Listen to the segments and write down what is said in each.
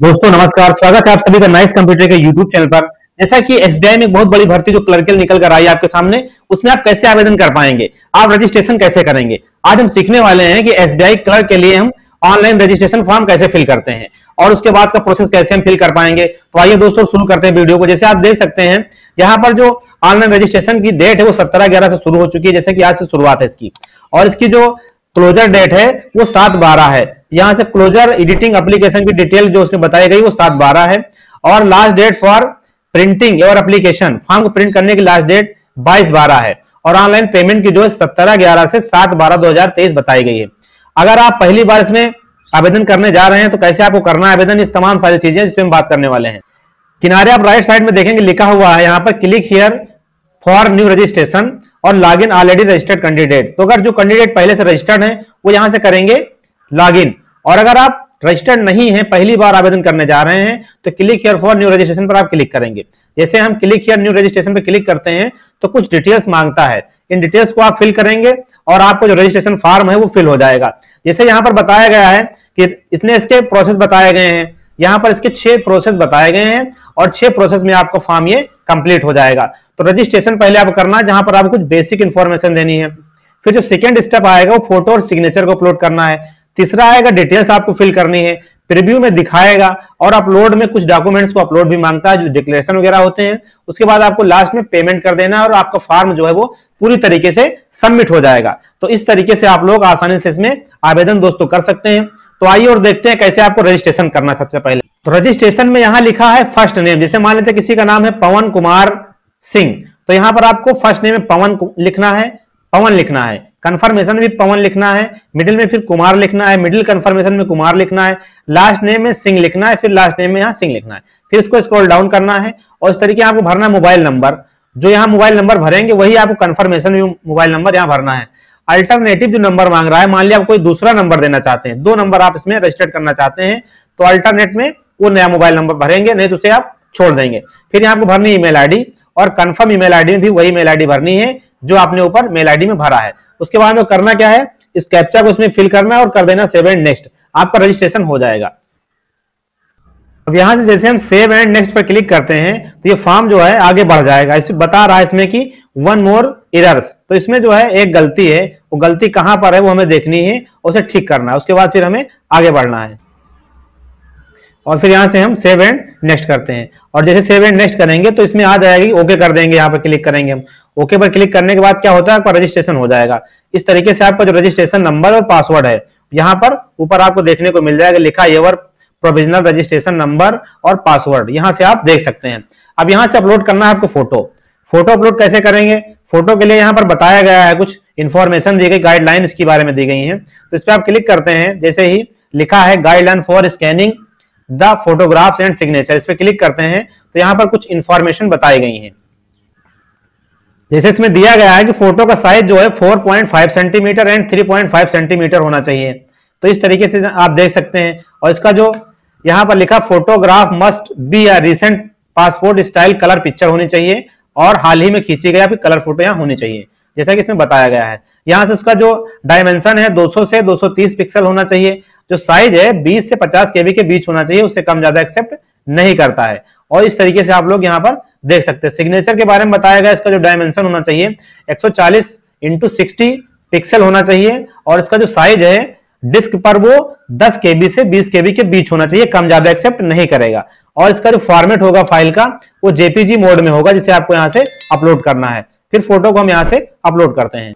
दोस्तों नमस्कार, स्वागत है आप सभी का नाइस कंप्यूटर के यूट्यूब चैनल पर। जैसा कि एसबीआई में एक बहुत बड़ी भर्ती जो क्लर्कल निकल कर आई है आपके सामने, उसमें आप कैसे आवेदन कर पाएंगे, आप रजिस्ट्रेशन कैसे करेंगे, आज हम सीखने वाले हैं कि एसबीआई क्लर्क के लिए हम ऑनलाइन रजिस्ट्रेशन फॉर्म कैसे फिल करते हैं और उसके बाद का प्रोसेस कैसे हम फिल कर पाएंगे। तो आइए दोस्तों शुरू करते हैं वीडियो को। जैसे आप देख सकते हैं यहाँ पर जो ऑनलाइन रजिस्ट्रेशन की डेट है वो 17/11 से शुरू हो चुकी है, जैसे कि आज से शुरुआत है इसकी, और इसकी जो क्लोजर डेट है वो 7/12 है। यहां से क्लोजर एडिटिंग एप्लीकेशन की डिटेल जो उसमें बताई गई वो 7/12 है, और लास्ट डेट फॉर प्रिंटिंग और एप्लीकेशन फॉर्म को प्रिंट करने की लास्ट डेट 22/12 है, और ऑनलाइन पेमेंट की जो है 17/11 से 7/12/2023 बताई गई है। अगर आप पहली बार इसमें आवेदन करने जा रहे हैं तो कैसे आपको करना है आवेदन, इस तमाम सारी चीजें जिस पे हम बात करने वाले हैं। किनारे आप राइट साइड में देखेंगे लिखा हुआ है यहाँ पर click here for new registration और log in already registered candidate. तो अगर जो कैंडिडेट पहले से रजिस्टर्ड है वो यहां से करेंगे लॉग इन, और अगर आप रजिस्टर्ड नहीं है, पहली बार आवेदन करने जा रहे हैं, तो click here for new registration पर आप क्लिक करेंगे। जैसे हम क्लिक हियर न्यू रजिस्ट्रेशन पर क्लिक करते हैं तो कुछ डिटेल्स मांगता है, इन डिटेल्स को आप फिल करेंगे और आपको जो रजिस्ट्रेशन फॉर्म है वो फिल हो जाएगा। जैसे यहाँ पर बताया गया है कि इतने इसके प्रोसेस बताए गए हैं, यहाँ पर इसके 6 प्रोसेस बताए गए हैं और 6 प्रोसेस में आपका फॉर्म ये कंप्लीट हो जाएगा। तो रजिस्ट्रेशन पहले आपको करना है, जहां पर आपको कुछ बेसिक इंफॉर्मेशन देनी है। फिर जो सेकंड स्टेप आएगा वो फोटो और सिग्नेचर को अपलोड करना है। तीसरा आएगा डिटेल्स आपको फिल करनी है, प्रीव्यू में दिखाएगा, और अपलोड में कुछ डॉक्यूमेंट्स को अपलोड भी मांगता है जो डिक्लेरेशन वगैरह होते हैं। उसके बाद आपको लास्ट में पेमेंट कर देना है और आपका फॉर्म जो है वो पूरी तरीके से सबमिट हो जाएगा। तो इस तरीके से आप लोग आसानी से इसमें आवेदन दोस्तों कर सकते हैं। तो आइए और देखते हैं कैसे आपको रजिस्ट्रेशन करना है। सबसे पहले तो रजिस्ट्रेशन में यहां लिखा है फर्स्ट नेम, जैसे मान लेते किसी का नाम है पवन कुमार सिंह, तो यहां पर आपको फर्स्ट नेम में पवन लिखना है, पवन लिखना है, कंफर्मेशन में पवन लिखना है, मिडिल में फिर कुमार लिखना है, मिडिल कंफर्मेशन में कुमार लिखना है, लास्ट नेम में सिंह लिखना है, फिर लास्ट नेम में यहां सिंह लिखना है। फिर इसको स्क्रॉल डाउन करना है और इस तरीके आपको भरना है मोबाइल नंबर। जो यहाँ मोबाइल नंबर भरेंगे वही आपको कंफर्मेशन में मोबाइल नंबर यहाँ भरना है। अल्टरनेटिव जो नंबर मांग रहा है, मान लिया आप कोई दूसरा नंबर देना चाहते हैं, 2 नंबर आप इसमें रजिस्टर करना चाहते हैं, तो अल्टरनेट में वो नया मोबाइल नंबर भरेंगे, नहीं तो उसे आप छोड़ देंगे। फिर यहाँ आपको भरनी ईमेल आईडी, और कंफर्म ईमेल आईडी में भी वही मेल आईडी भरनी है जो आपने ऊपर मेल आईडी में भरा है। उसके बाद में करना क्या है, इस कैप्चा को उसमें फिल करना है और कर देना सेव एंड नेक्स्ट, आपका रजिस्ट्रेशन हो जाएगा। अब यहां से जैसे हम सेव एंड नेक्स्ट पर क्लिक करते हैं तो ये फॉर्म जो है आगे बढ़ जाएगा। इसमें बता रहा है इसमें कि 1 मोर एरर्स, तो इसमें जो है एक गलती है, वो गलती कहां पर है वो हमें देखनी है, उसे ठीक करना है। उसके बाद फिर हमें आगे बढ़ना है और फिर यहां से हम सेव एंड नेक्स्ट करते हैं, और जैसे सेव एंड नेक्स्ट करेंगे तो इसमें आ जाएगी, ओके कर देंगे, यहाँ पर क्लिक करेंगे हम। ओके पर क्लिक करने के बाद क्या होता है, आपका रजिस्ट्रेशन हो जाएगा। इस तरीके से आपका जो रजिस्ट्रेशन नंबर और पासवर्ड है यहाँ पर ऊपर आपको देखने को मिल जाएगा, लिखा योर प्रोविजनल रजिस्ट्रेशन नंबर और पासवर्ड, यहां से आप देख सकते हैं। अब यहां से अपलोड करना है आपको फोटो। फोटो अपलोड कैसे करेंगे, फोटो के लिए यहाँ पर बताया गया है, कुछ इंफॉर्मेशन दी गई, गाइडलाइन इसके बारे में दी गई है। तो इस पर आप क्लिक करते हैं, जैसे ही लिखा है guideline for scanning the photographs and signature, इस पर क्लिक करते हैं तो यहाँ पर कुछ इंफॉर्मेशन बताई गई है। जैसे इसमें दिया गया है कि फोटो का साइज जो है 4.5 सेंटीमीटर एंड 3.5 सेंटीमीटर होना चाहिए। तो इस तरीके से आप देख सकते हैं, और इसका जो यहाँ पर लिखा photograph must be a recent passport style colour picture होनी चाहिए, और हाल ही में खींची गई आपकी कलर फोटो यहाँ होनी चाहिए, जैसा कि इसमें बताया गया है। यहाँ से उसका जो डायमेंशन है 200 से 230 पिक्सल होना चाहिए, जो साइज है 20 से 50 केबी के बीच होना चाहिए, उससे कम ज्यादा एक्सेप्ट नहीं करता है। और इस तरीके से आप लोग यहाँ पर देख सकते हैं। सिग्नेचर के बारे में बताया गया, इसका जो डायमेंशन होना चाहिए 140 × 60 पिक्सल होना चाहिए, और इसका जो साइज है डिस्क पर वो 10 केबी से 20 केबी के बीच होना चाहिए, कम ज्यादा एक्सेप्ट नहीं करेगा। और इसका जो फॉर्मेट होगा फाइल का वो जेपीजी मोड में होगा, जिसे आपको यहाँ से अपलोड करना है। फिर फोटो को हम यहाँ से अपलोड करते हैं।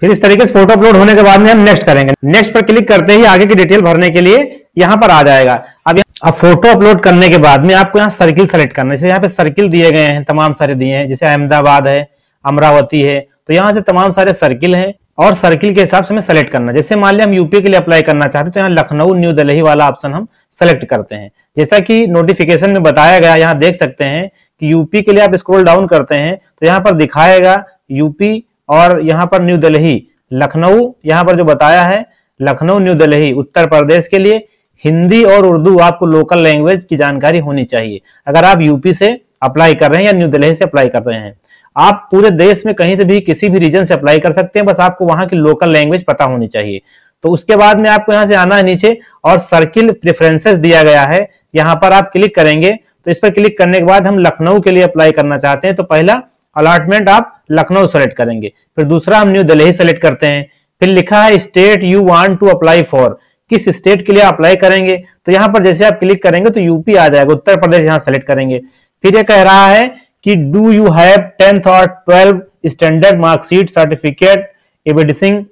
फिर इस तरीके से फोटो अपलोड होने के बाद में हम नेक्स्ट करेंगे। नेक्स्ट पर क्लिक करते ही आगे की डिटेल भरने के लिए यहाँ पर आ जाएगा। अब फोटो अपलोड करने के बाद में आपको यहाँ सर्किल सेलेक्ट करना है। जैसे यहाँ पे सर्किल दिए गए हैं, तमाम सारे दिए हैं, जैसे अहमदाबाद है, अमरावती है, तो यहाँ से तमाम सारे सर्किल हैं और सर्किल के हिसाब से हमें सेलेक्ट करना। जैसे मान लिया हम यूपी के लिए अप्लाई करना चाहते हैं तो यहाँ लखनऊ न्यू दिल्ली वाला ऑप्शन हम सेलेक्ट करते हैं। जैसा कि नोटिफिकेशन में बताया गया, यहाँ देख सकते हैं कि यूपी के लिए आप स्क्रॉल डाउन करते हैं तो यहाँ पर दिखाएगा यूपी, और यहाँ पर न्यू दिल्ली, लखनऊ, यहाँ पर जो बताया है लखनऊ न्यू दिल्ली उत्तर प्रदेश के लिए हिंदी और उर्दू आपको लोकल लैंग्वेज की जानकारी होनी चाहिए। अगर आप यूपी से अप्लाई कर रहे हैं या न्यू दिल्ली से अप्लाई कर रहे हैं, आप पूरे देश में कहीं से भी किसी भी रीजन से अप्लाई कर सकते हैं, बस आपको वहां की लोकल लैंग्वेज पता होनी चाहिए। तो उसके बाद में आपको यहाँ से आना है नीचे और सर्किल प्रेफरेंसेस दिया गया है, यहाँ पर आप क्लिक करेंगे। तो इस पर क्लिक करने के बाद हम लखनऊ के लिए अप्लाई करना चाहते हैं, तो पहला अलॉटमेंट आप लखनऊ सेलेक्ट करेंगे, फिर दूसरा हम न्यू दिल्ली सेलेक्ट करते हैं। फिर लिखा है state you want to apply for, किस स्टेट के लिए अप्लाई करेंगे, तो यहाँ पर जैसे आप क्लिक करेंगे तो यूपी आ जाएगा, उत्तर प्रदेश यहाँ सेलेक्ट करेंगे। फिर ये कह रहा है कि डू यू हैव 10th और 12 standard marksheet certificate evidencing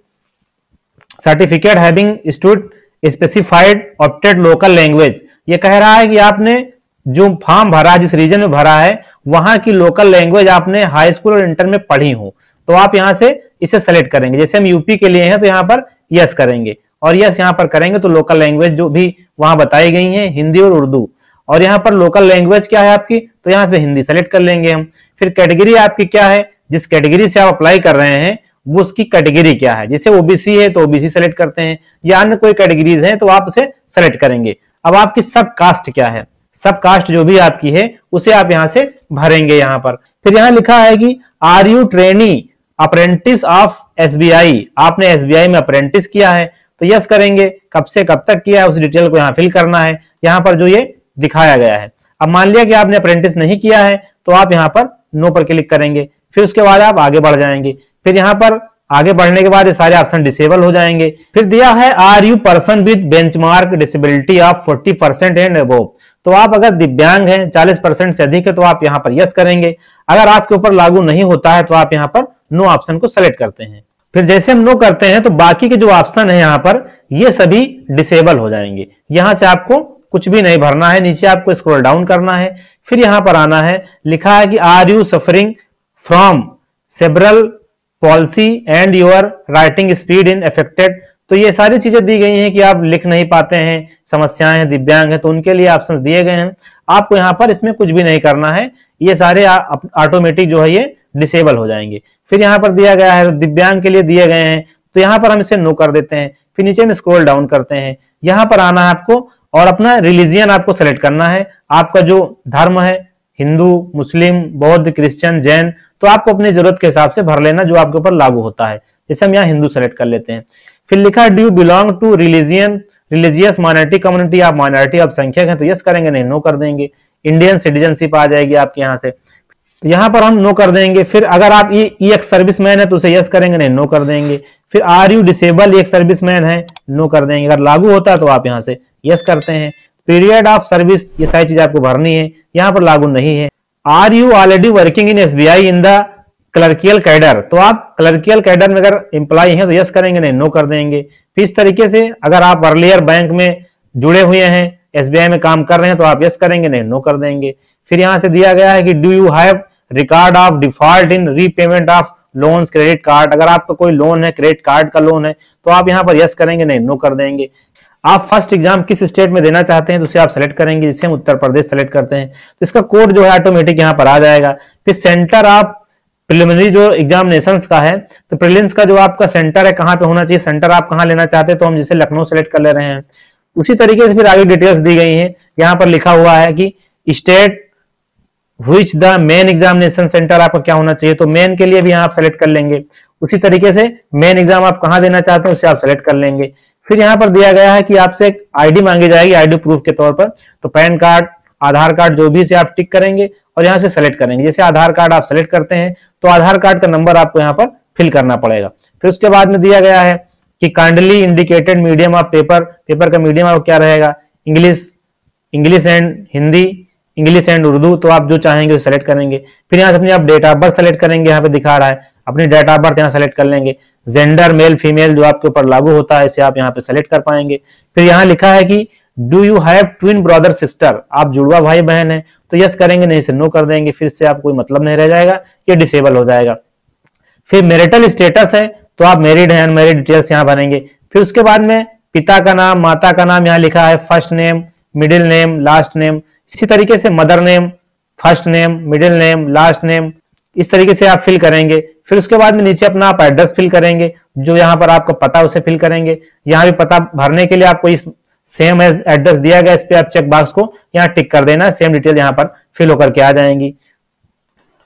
certificate having stood specified opted local language. ये कह रहा है कि आपने जो फॉर्म भरा, जिस रीजन में भरा है, वहां की लोकल लैंग्वेज आपने हाई स्कूल और इंटर में पढ़ी हो, तो आप यहां से इसे सेलेक्ट करेंगे। जैसे हम यूपी के लिए हैं तो यहां पर यस करेंगे, और यस यहां पर करेंगे तो लोकल लैंग्वेज जो भी वहां बताई गई है हिंदी और उर्दू, और यहाँ पर लोकल लैंग्वेज क्या है आपकी, तो यहाँ पे हिंदी सेलेक्ट कर लेंगे हम। फिर कैटेगरी आपकी क्या है, जिस कैटेगरी से आप अप्लाई कर रहे हैं वो उसकी कैटेगरी क्या है, जैसे ओबीसी है तो ओबीसी सेलेक्ट करते हैं, या अन्य कोई कैटेगरीज हैं तो आप उसे सेलेक्ट करेंगे। अब आपकी सब कास्ट क्या है, सब कास्ट जो भी आपकी है उसे आप यहां से भरेंगे यहाँ पर। फिर यहाँ लिखा है कि are you trainee apprentice of SBI, आपने एसबीआई में अप्रेंटिस किया है तो यस करेंगे, कब से कब तक किया है उस डिटेल को यहाँ फिल करना है, यहाँ पर जो ये दिखाया गया है। अब मान लिया कि आपने अप्रेंटिस नहीं किया है तो आप यहाँ पर नो पर क्लिक करेंगे, फिर उसके बाद आप आगे बढ़ जाएंगे। फिर यहाँ पर आगे बढ़ने के बाद ये सारे ऑप्शन डिसेबल हो जाएंगे। फिर दिया है are you person with benchmark disability of 40% and above, तो आप अगर दिव्यांग हैं 40% से अधिक है तो आप यहाँ पर यस करेंगे, अगर आपके ऊपर लागू नहीं होता है तो आप यहाँ पर नो ऑप्शन को सेलेक्ट करते हैं। फिर जैसे हम नो करते हैं तो बाकी के जो ऑप्शन है यहाँ पर ये सभी डिसेबल हो जाएंगे, यहां से आपको कुछ भी नहीं भरना है, नीचे आपको स्क्रॉल डाउन करना है। फिर यहां पर आना है, लिखा है कि are you suffering from cerebral palsy and your writing speed in affected, तो ये सारी चीजें दी गई हैं कि आप लिख नहीं पाते हैं, समस्याएं हैं, दिव्यांग है, तो उनके लिए ऑप्शन दिए गए हैं। आपको यहाँ पर इसमें कुछ भी नहीं करना है, ये सारे ऑटोमेटिक जो है ये डिसेबल हो जाएंगे। फिर यहाँ पर दिया गया है दिव्यांग के लिए दिए गए हैं, तो यहाँ पर हम इसे नो कर देते हैं। फिर नीचे में स्क्रॉल डाउन करते हैं, यहाँ पर आना है आपको और अपना रिलीजियन आपको सेलेक्ट करना है, आपका जो धर्म है हिंदू, मुस्लिम, बौद्ध, क्रिश्चियन, जैन, तो आपको अपनी जरूरत के हिसाब से भर लेना जो आपके ऊपर लागू होता है। जैसे हम यहाँ हिंदू सेलेक्ट कर लेते हैं। फिर लिखा है do you belong to religious minority community, आप माइनॉरिटी अल्पसंख्यक हैं तो यस करेंगे, नहीं नो कर देंगे। इंडियन सिटीजनशिप आ जाएगी आपके यहाँ से, तो यहाँ पर हम नो कर देंगे। फिर अगर आप ये एक्स सर्विसमैन है तो उसे यस करेंगे, नहीं नो कर देंगे। फिर आर यू डिसेबल, एक सर्विसमैन है, नो कर देंगे, अगर लागू होता है तो आप यहाँ से यस करते हैं। पीरियड ऑफ सर्विस, ये सारी चीज आपको भरनी है, यहाँ पर लागू नहीं है। Are you already working in SBI in the clerical cadre, तो आप क्लर्कियल कैडर में अगर एम्प्लॉय हैं तो यस करेंगे, नहीं नो कर देंगे। फिर इस तरीके से अगर आप अर्लियर बैंक में जुड़े हुए हैं, एसबीआई में काम कर रहे हैं तो आप यस करेंगे, नहीं नो कर देंगे। फिर यहां से दिया गया है कि do you have record of default in repayment of loans credit card, अगर आपका कोई लोन है, क्रेडिट कार्ड का लोन है तो आप यहाँ पर यस करेंगे, नहीं नो कर देंगे। आप फर्स्ट एग्जाम किस स्टेट में देना चाहते हैं तो उसे आप सेलेक्ट करेंगे, जिसे हम उत्तर प्रदेश सेलेक्ट करते हैं तो इसका कोड जो है ऑटोमेटिक यहाँ पर आ जाएगा। फिर सेंटर ऑफ प्रिलिमिनरी जो एग्जामिनेशंस का है, तो प्रीलिम्स का जो आपका सेंटर है कहाँ पे होना चाहिए, सेंटर आप कहाँ लेना चाहते हैं, तो हम जैसे लखनऊ सेलेक्ट कर ले रहे हैं। उसी तरीके से फिर आगे डिटेल्स दी गई हैं, यहाँ पर लिखा हुआ है कि state which the main examination centre आपका क्या होना चाहिए, तो मेन के लिए भी यहाँ आप सेलेक्ट कर लेंगे। उसी तरीके से मेन एग्जाम आप कहाँ देना चाहते हैं उसे आप सेलेक्ट कर लेंगे। फिर यहाँ पर दिया गया है कि आपसे एक आईडी मांगी जाएगी, आईडी प्रूफ के तौर पर, तो पैन कार्ड, आधार कार्ड जो भी से आप टिक करेंगे और यहाँ से सेलेक्ट करेंगे। जैसे आधार कार्ड आप सेलेक्ट करते हैं तो आधार कार्ड का नंबर आपको यहाँ पर फिल करना पड़ेगा। फिर उसके बाद में दिया गया है कि kindly indicated medium of paper, paper का मीडियम आपको क्या रहेगा, English and Hindi, English and Urdu, तो आप जो चाहेंगे वो सेलेक्ट करेंगे। फिर यहाँ से अपनी आप डेट ऑफ बर्थ सेलेक्ट करेंगे, यहाँ पे दिखा रहा है अपनी डेट ऑफ बर्थ यहाँ सेलेक्ट कर लेंगे। जेंडर मेल फीमेल जो आपके ऊपर लागू होता है इसे आप यहाँ पे सेलेक्ट कर पाएंगे। फिर यहाँ लिखा है कि do you have twin brother sister, आप जुड़वा भाई बहन है तो यस करेंगे, नहीं से नो कर देंगे। फिर से आपको कोई मतलब नहीं रह जाएगा, ये डिसेबल हो जाएगा। फिर मैरिटल स्टेटस है तो आप मैरिड हैं, अनमैरिड डिटेल्स यहाँ भरेंगे। फिर उसके बाद में पिता का नाम, माता का नाम यहाँ लिखा है, first name, middle name, last name, इसी तरीके से mother name, first name, middle name, last name, इस तरीके से आप फिल करेंगे। फिर उसके बाद में नीचे अपना आप एड्रेस फिल करेंगे, जो यहाँ पर आपका पता उसे फिल करेंगे। यहाँ भी पता भरने के लिए आपको इस सेम एड्रेस दिया गया, इस पे आप चेक बॉक्स को यहाँ टिक कर देना, सेम डिटेल यहाँ पर फिल होकर के आ जाएंगी।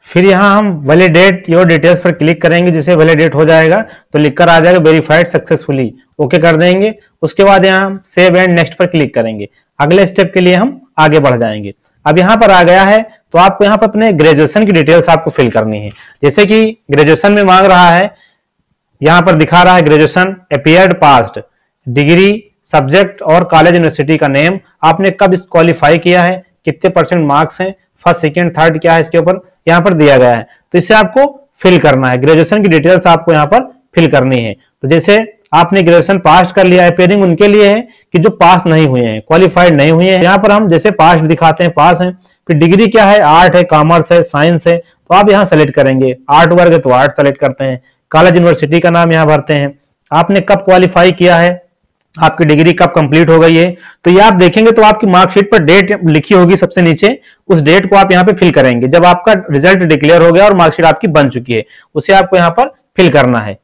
फिर यहाँ हम वैलिडेट योर डिटेल्स पर क्लिक करेंगे, जिसे वैलिडेट हो जाएगा तो लिखकर आ जाएगा वेरीफाइड सक्सेसफुली, ओके कर देंगे। उसके बाद यहाँ हम सेव एंड नेक्स्ट पर क्लिक करेंगे। अगले स्टेप के लिए हम आगे बढ़ जाएंगे। अब यहाँ पर आ गया है तो आपको यहाँ पर अपने ग्रेजुएशन की डिटेल्स आपको फिल करनी है। जैसे कि ग्रेजुएशन में मांग रहा है, यहाँ पर दिखा रहा है graduation appeared passed, degree, subject और कॉलेज यूनिवर्सिटी का नेम, आपने कब इस क्वालिफाई किया है, कितने परसेंट मार्क्स हैं, फर्स्ट सेकंड थर्ड क्या है इसके ऊपर यहाँ पर दिया गया है। तो इसे आपको फिल करना है। ग्रेजुएशन की डिटेल्स आपको यहाँ पर फिल करनी है। तो जैसे आपने ग्रेजुएशन पास कर लिया है, पेयरिंग उनके लिए है कि जो पास नहीं हुए हैं, क्वालिफाइड नहीं हुए हैं। यहाँ पर हम जैसे पास दिखाते हैं, पास हैं। फिर डिग्री क्या है, आर्ट है, कॉमर्स है, साइंस है, तो आप यहाँ सेलेक्ट करेंगे। आर्ट वर्ग है तो आर्ट सेलेक्ट करते हैं। कॉलेज यूनिवर्सिटी का नाम यहाँ भरते हैं। आपने कब क्वालिफाई किया है, आपकी डिग्री कब कंप्लीट हो गई है, तो ये आप देखेंगे तो आपकी मार्कशीट पर डेट लिखी होगी सबसे नीचे, उस डेट को आप यहाँ पे फिल करेंगे। जब आपका रिजल्ट डिक्लेयर हो गया और मार्कशीट आपकी बन चुकी है, उसे आपको यहाँ पर फिल करना है।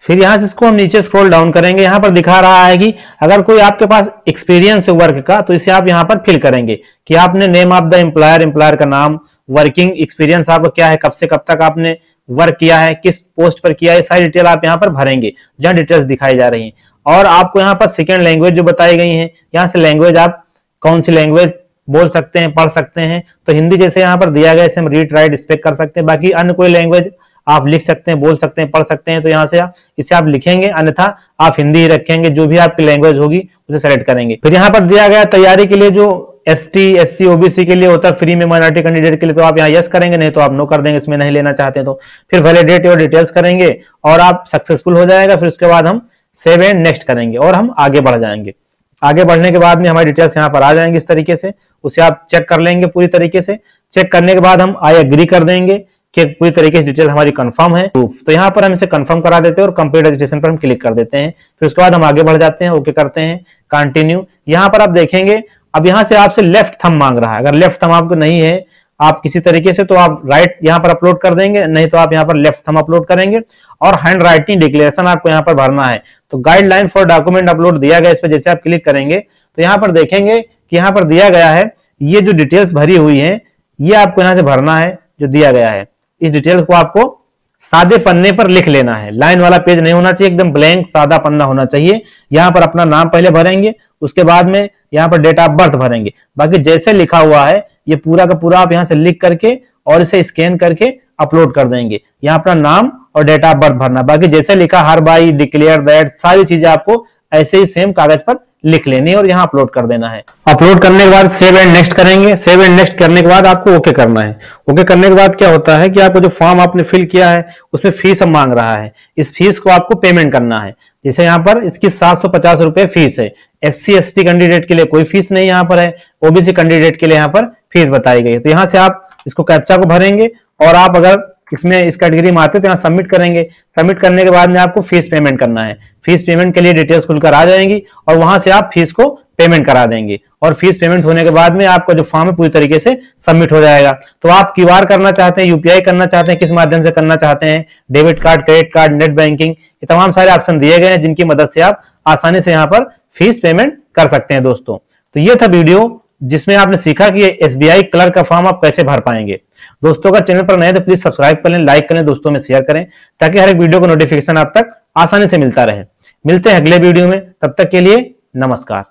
फिर यहां से इसको हम नीचे स्क्रॉल डाउन करेंगे। यहां पर दिखा रहा है कि अगर कोई आपके पास एक्सपीरियंस है वर्क का, तो इसे आप यहां पर फिल करेंगे कि आपने name of the employer, employer का नाम, वर्किंग एक्सपीरियंस आपका क्या है, कब से कब तक आपने वर्क किया है, किस पोस्ट पर किया है, सारी डिटेल आप यहाँ पर भरेंगे जहां डिटेल्स दिखाई जा रही हैं। और आपको यहाँ पर सेकेंड लैंग्वेज जो बताई गई है, यहाँ से लैंग्वेज आप कौन सी लैंग्वेज बोल सकते हैं, पढ़ सकते हैं, तो हिंदी जैसे यहाँ पर दिया गया इसे हम रीड राइट स्पेक कर सकते हैं। बाकी अन्य कोई लैंग्वेज आप लिख सकते हैं, बोल सकते हैं, पढ़ सकते हैं, तो यहाँ से इसे आप लिखेंगे, अन्यथा आप हिंदी ही रखेंगे। जो भी आपकी लैंग्वेज होगी उसे सेलेक्ट करेंगे। फिर यहाँ पर दिया गया तैयारी के लिए जो ST, SC, OBC के लिए होता है फ्री में, माइनॉरिटी कैंडिडेट के लिए, तो आप यहाँ यस करेंगे, नहीं तो आप नो कर देंगे, इसमें नहीं लेना चाहते तो। फिर वैलिडेट योर डिटेल्स करेंगे और आप सक्सेसफुल हो जाएगा। फिर उसके बाद हम सेव एंड नेक्स्ट करेंगे और हम आगे बढ़ जाएंगे। आगे बढ़ने के बाद में हमारी डिटेल्स यहाँ पर आ जाएंगी इस तरीके से, उसे आप चेक कर लेंगे पूरी तरीके से। चेक करने के बाद हम आई एग्री कर देंगे कि पूरी तरीके से डिटेल हमारी कंफर्म है। तो यहाँ पर हम इसे कंफर्म करा देते हैं और कंप्लीट रजिस्ट्रेशन पर हम क्लिक कर देते हैं। फिर उसके बाद हम आगे बढ़ जाते हैं, ओके करते हैं, कंटिन्यू। यहाँ पर आप देखेंगे अब यहाँ से आपसे लेफ्ट थंब मांग रहा है। अगर लेफ्ट थंब आपको नहीं है आप किसी तरीके से, तो आप राइट यहाँ पर अपलोड कर देंगे, नहीं तो आप यहाँ पर लेफ्ट थंब अपलोड करेंगे। और हैंड राइटिंग डिक्लेरेशन आपको यहाँ पर भरना है। तो गाइडलाइन फॉर डॉक्यूमेंट अपलोड दिया गया, इस पर जैसे आप क्लिक करेंगे तो यहाँ पर देखेंगे कि यहाँ पर दिया गया है ये जो डिटेल्स भरी हुई है, ये आपको यहाँ से भरना है जो दिया गया है। इस डिटेल्स को आपको सादे पन्ने पर लिख लेना है, लाइन वाला पेज नहीं होना चाहिए, एकदम ब्लैंक सादा पन्ना होना चाहिए। यहाँ पर अपना नाम पहले भरेंगे, उसके बाद में यहाँ पर डेट ऑफ बर्थ भरेंगे। बाकी जैसे लिखा हुआ है ये पूरा का पूरा आप यहाँ से लिख करके और इसे स्कैन करके अपलोड कर देंगे। यहाँ अपना नाम और डेट ऑफ बर्थ भरना, बाकी जैसे लिखा हर बाई डिक्लेयर दैट, सारी चीजें आपको ऐसे ही सेम कागज पर लिख लेनी और यहाँ अपलोड कर देना है। अपलोड करने के बाद सेव एंड नेक्स्ट करेंगे। सेव एंड नेक्स्ट करने के बाद आपको ओके करना है। ओके करने के बाद क्या होता है कि आपको जो फॉर्म आपने फिल किया है उसमें फीस अब मांग रहा है, इस फीस को आपको पेमेंट करना है। जैसे यहाँ पर इसकी 750 रुपए फीस है। SC ST कैंडिडेट के लिए कोई फीस नहीं यहाँ पर है, OBC कैंडिडेट के लिए यहाँ पर फीस बताई गई है। तो यहाँ से आप इसको कैप्चा को भरेंगे और आप अगर इसमें इस कैटेगरी में आते हैं तो यहाँ सबमिट करेंगे। सबमिट करने के बाद में आपको फीस पेमेंट करना है। फीस पेमेंट के लिए डिटेल्स खुलकर आ जाएंगी और वहां से आप फीस को पेमेंट करा देंगे और फीस पेमेंट होने के बाद में आपका जो फॉर्म है पूरी तरीके से सबमिट हो जाएगा। तो आप QR करना चाहते हैं, UPI करना चाहते हैं, किस माध्यम से करना चाहते हैं, debit card, credit card, net banking, ये तमाम सारे ऑप्शन दिए गए हैं जिनकी मदद से आप आसानी से यहाँ पर फीस पेमेंट कर सकते हैं दोस्तों। तो ये था वीडियो जिसमें आपने सीखा कि SBI क्लर्क का फॉर्म आप कैसे भर पाएंगे। दोस्तों अगर चैनल पर नए तो प्लीज सब्सक्राइब कर लें, लाइक करें, दोस्तों में शेयर करें ताकि हर एक वीडियो का नोटिफिकेशन आप तक आसानी से मिलता रहे। मिलते हैं अगले वीडियो में, तब तक के लिए नमस्कार।